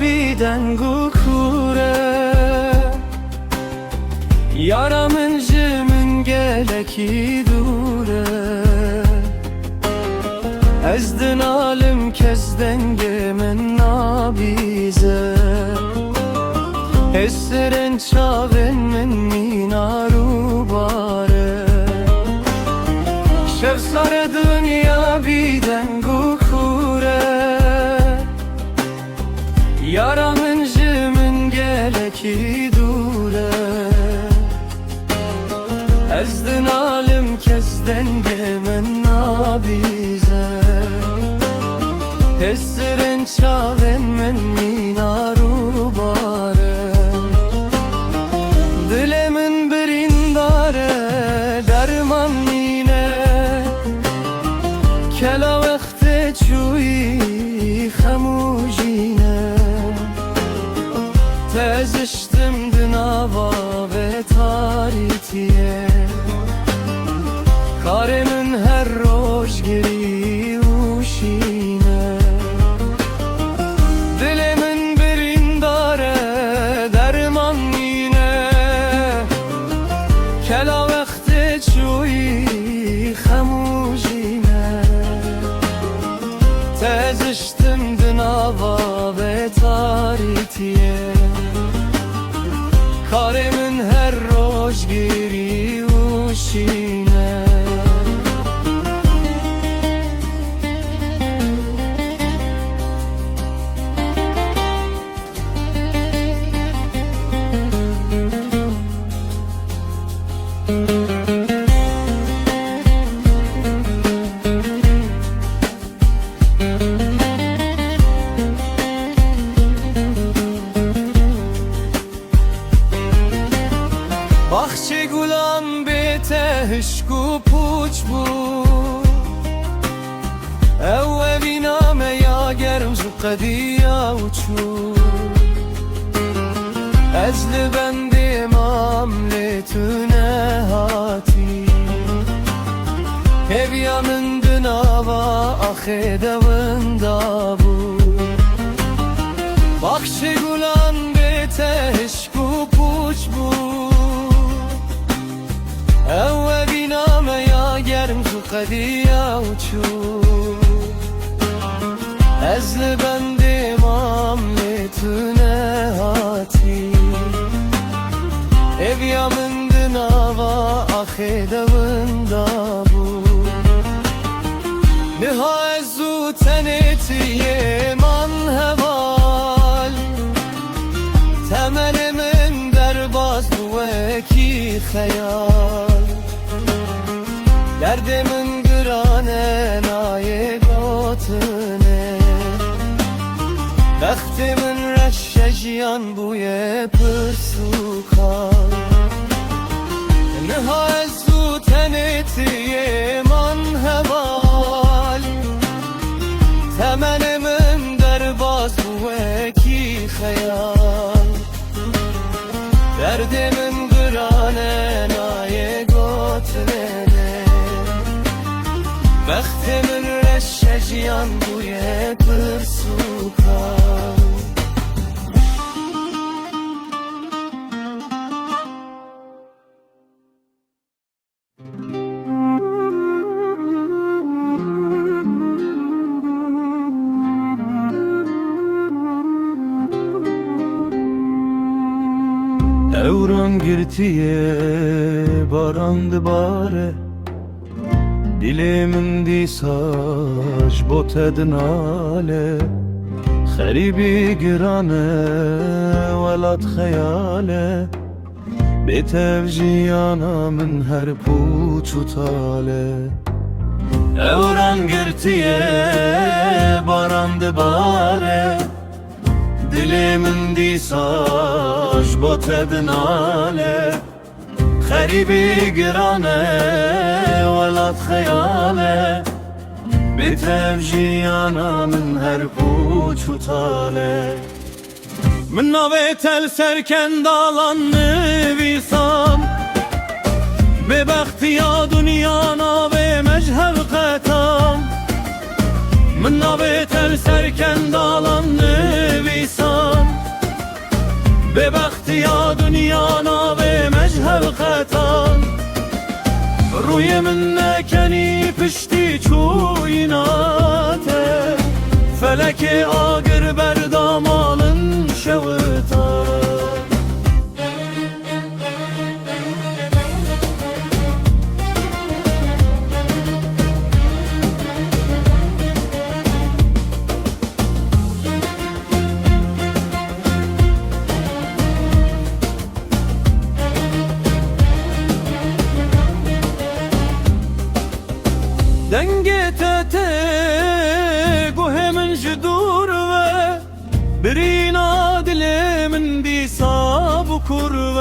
بیدنگو کوره yaramın jimin geleki dure ezdin alim kezdenge min nabize Hesserin çavin min minaru bare Şefsare dünya bidengu kure yaramın jimin geleki dure ezdin alim kezdenge min nabize Hesserin çavin min minaru bare Dilemin birindare derman nine Kela vekte çuyi xemujine Teziştim dınava ve taritiye Karemin her roj giri uşine Dilemin birindare derman nine Kela vekte çuyi xemujine Teziştim dınava ve taritiye Karemin her roj giri uşine Bahçe gulan bete hışku puç bu Evve biname ya germ zuqadiya uçu Ezli bendim amletüne hati Hevyanın dınava ahedevında bu Bahçe gulan bete hışku puç bu Evve biname ya germ zuqadiya uçu Ezli bendim amletüne hati Evyamın dınava ahedevında bu Nihayet zu tenetiye man heval Temelimin derbaz duveki khayal Derdimin gırane naye gotine Bektimin reşşeciyan buye pırsukal Nihayet zu tenetiye man heval Temelimin derbaz bueki khayal Derdimin gırane naye gotine Bektimin reşşeciyan buye pırsukal Evran girtiye barandı bare Dilimin disaj botedin ale Kharibi girane velat khayale Betevjiyana min her puçu tale Evran girtiye barandı bare Dilimin disaj botedin ale Kharibi girane velat khayale Betevjiyana min her puçu tale Min nave tel serken dalanı visam Bebextiya dünyana ve mechev qatam Min nave tel serken dalanı visam ببخت یا دنیا ناوی مجهل خطان روی من نکنی پشتی چویناته فلک آگر بردامالن شوتا دنگت گوه من جدور و برینا دل من بیساب و کرو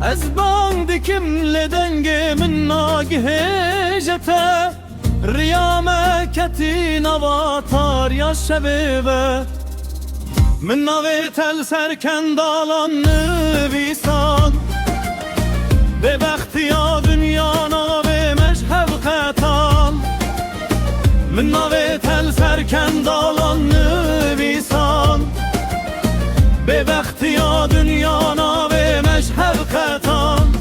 از باندکم لدنگ من ناگه جتا ریامه کتی نواتار یا شبیبه من نوی تل سرکندالان نویسان به بخت یا دنیا نوی مجهب خطان من نوی تل سرکندالان نویسان به بخت یا دنیا نوی مجهب خطان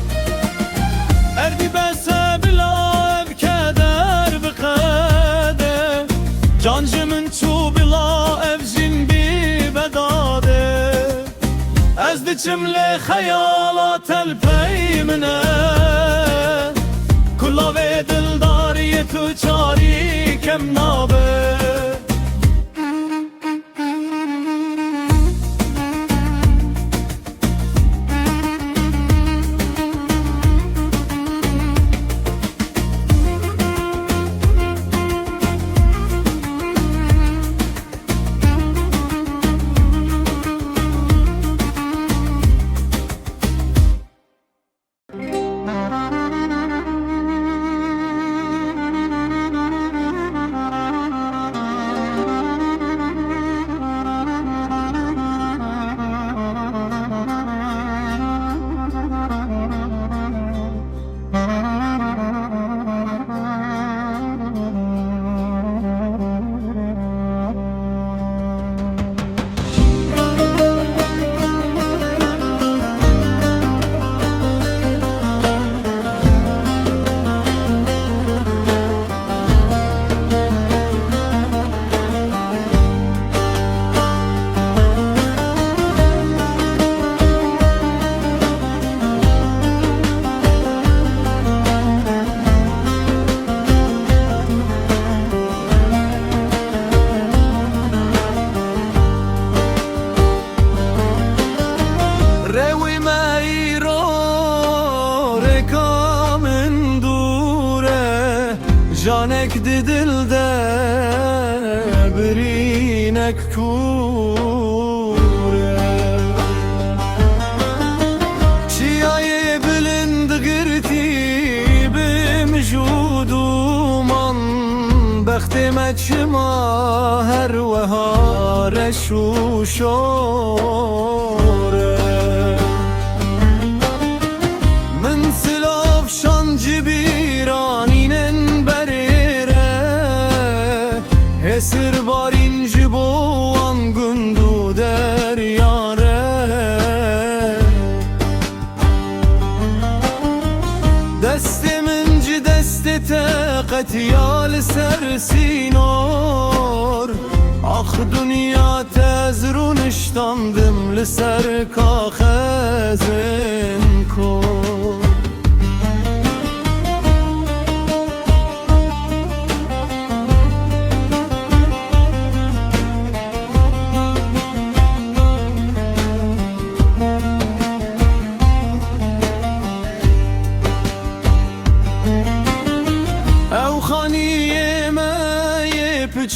اردی بس بلا کدر بقده جانج من چو بلا افجین بی بداده از دچم لخیالات الپیمنه کلا و دلداری تو چاری کم نابه جانک دی دل ده برینک کوره چیای بلند گرتی بمجودو من بخت مچما هر وهارش و شوره من سلاف شانج بیرانینن esir barinci boğan gündu deryare destiminci destete qatiyal sersinor ah dünya tezrun iştandım liser kaxezin kor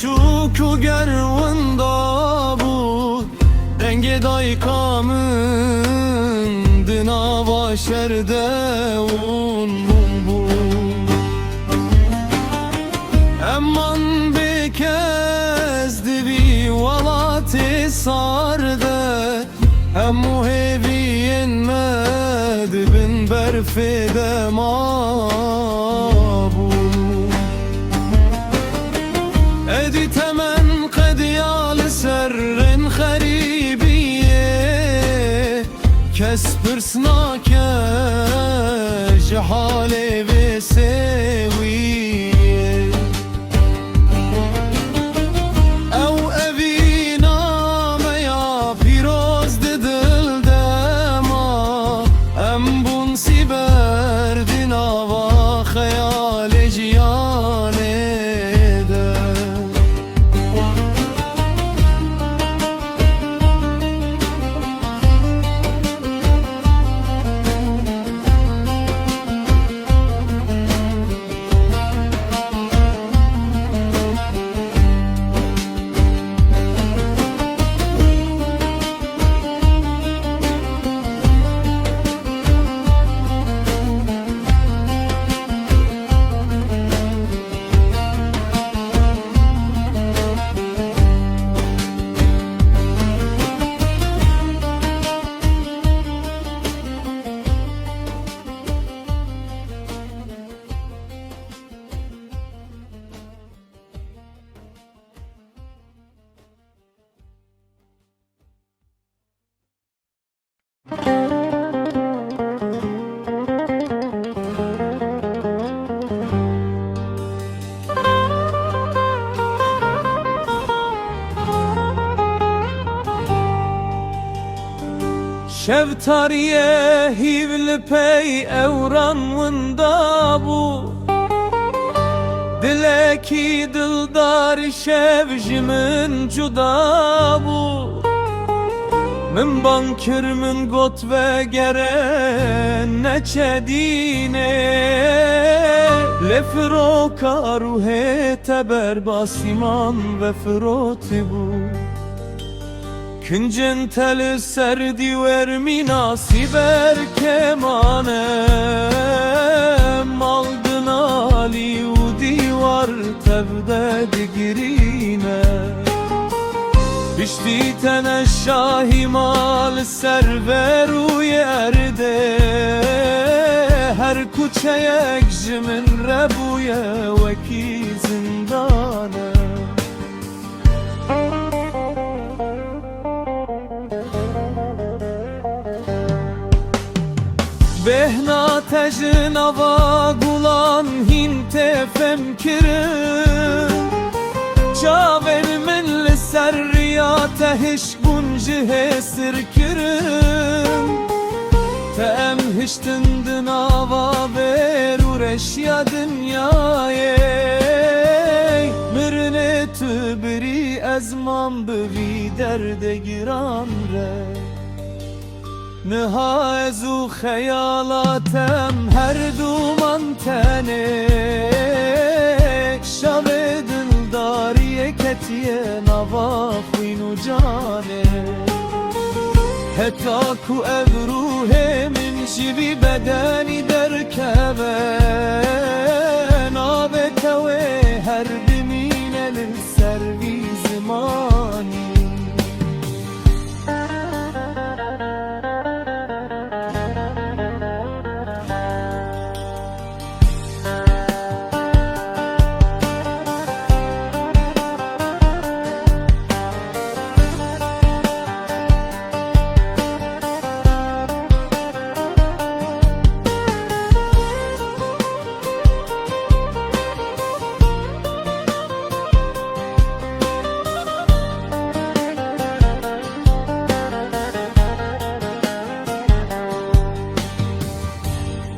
Çuku gervanda bu denge daykamın dina başerde bu emman bekezdi bir valati sarde hem muheviyen medibin berfide mabu ادی تمن قدیال سرن خریبیه کس پرس ناکه جحال و سویه او اوی نامه یا پیروز دل دما ام بون سی بردین آوا خیال جیانه ده شب تاریه هیول پی اوران وندابو دلکی دلدار شب جمن جدابو من بانکر من گوت و گره نچدینه لفروکا روح تبر باسیمان و فروتی بود Küncün teli serdi vermi nasiber kemane Maldın ali u divar tevde digirine Bişti tene şahi mal server u yerde Her kuçeye jimin rebuye veki zindane Behna tejin ava gulan hinte femkirim Çaven min li serriyate hiş bunci hesirkirim Tem hiştindin ava veru reşya dünyaye Mirne tübri ezman bevi derde giran re نهایز و خیالاتم هر دومان تنه شب دلداری کتیه نواخوین و جانه حتی کو ابروه من جیبی بدنی در کبه نابتوه هر دمینه لسروی زمانی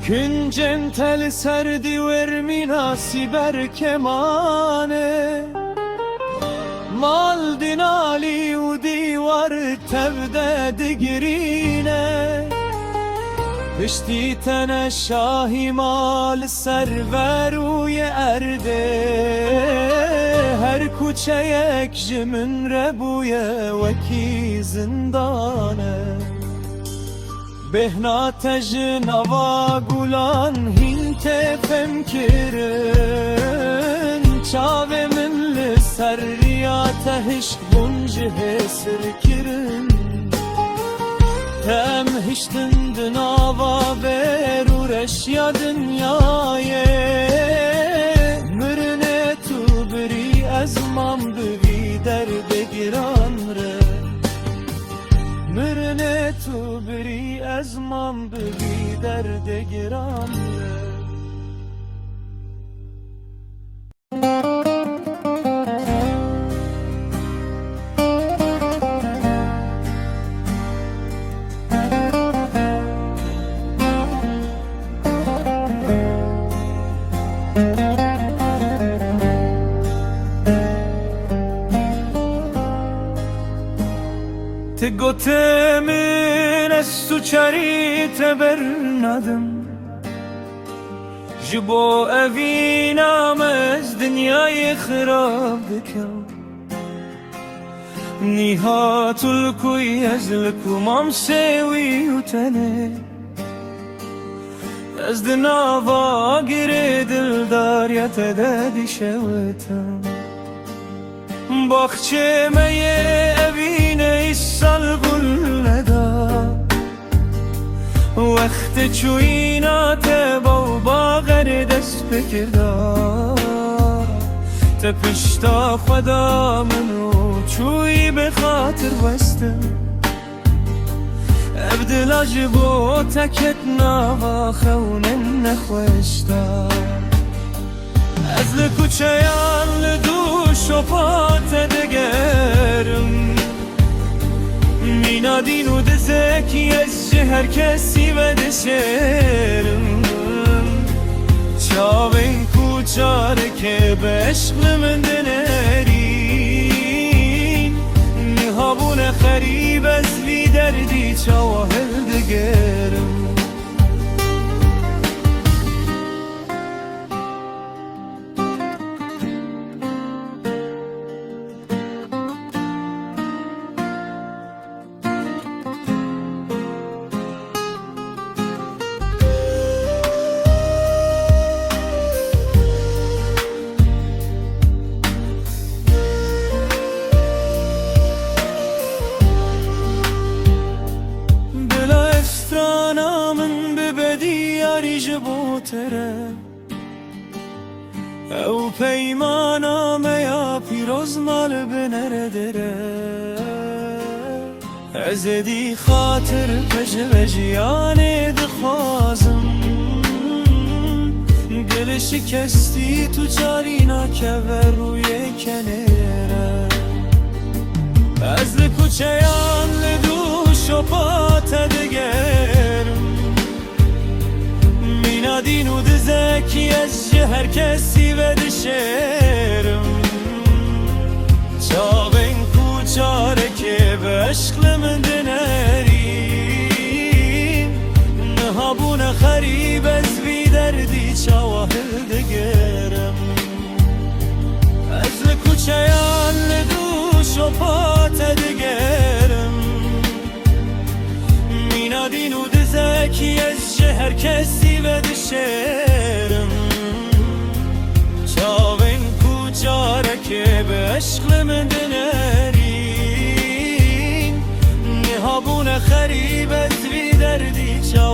Küncen tel serdi vermi nasiber kemane Maldin ali u divar tevde digirine Pişti tene şahi mal server u erde Her kuçeye jimin rebuye veki zindane Behna tejin ava gulan hinte femkirin Çave min li serriyate hiş bunci hesirkirin Tem hiştindin ava veru reşya dünyaye Mirne tubri ezman bevi derde giran re Mirne tubri ezman bibî derdê giran re. Ti gote min ez tu çarî te bernadim, ji bo evîna me ez dinyayê xirab dikim. Nîha tulkuy ez li ku mam sêwî û tenê, ez di nava girê dildariya te de dîşewitim. Bahçe me ye evîne îsal gul neda, wextê çûyîna te baw bagerê dest bikirda. Te pişta xweda min û çûyî bi xatir westim, ev dila ji bo te ket nava xewnên nexweşta. Ez li kuçeyan li dû şopa te digerim, mîna dîn û dizekî ez ji her kesî ve dişêrim. Çavên ku çarekê bi eşqê min dinerîn, niha bûne xerîb ez vî derdî çawa hil digerim. ew peymana me ya pîroz mal bi neredere. Ez ê dî xatir ji ve jiyanê dixwazim, dilê şikestî tu carî nakeve rûyê kenêre. Ez li kuçeyan li dû şopa te digerim, mîna dîn û dizekî ez ji her kesî ve dişêrim. Çavên ku çarekê bi eşqê min dinerîn, niha bûne xerîb ez vî derdî çawa hil digerim. Ez li kuçeyan li dû şopa te digerim, mîna dîn û dizekî ez ji her kesî ve dişêrim. Çavên ku çarekê bi eşqê min dinerîn, niha bûne xerîb ez vî derdî çawa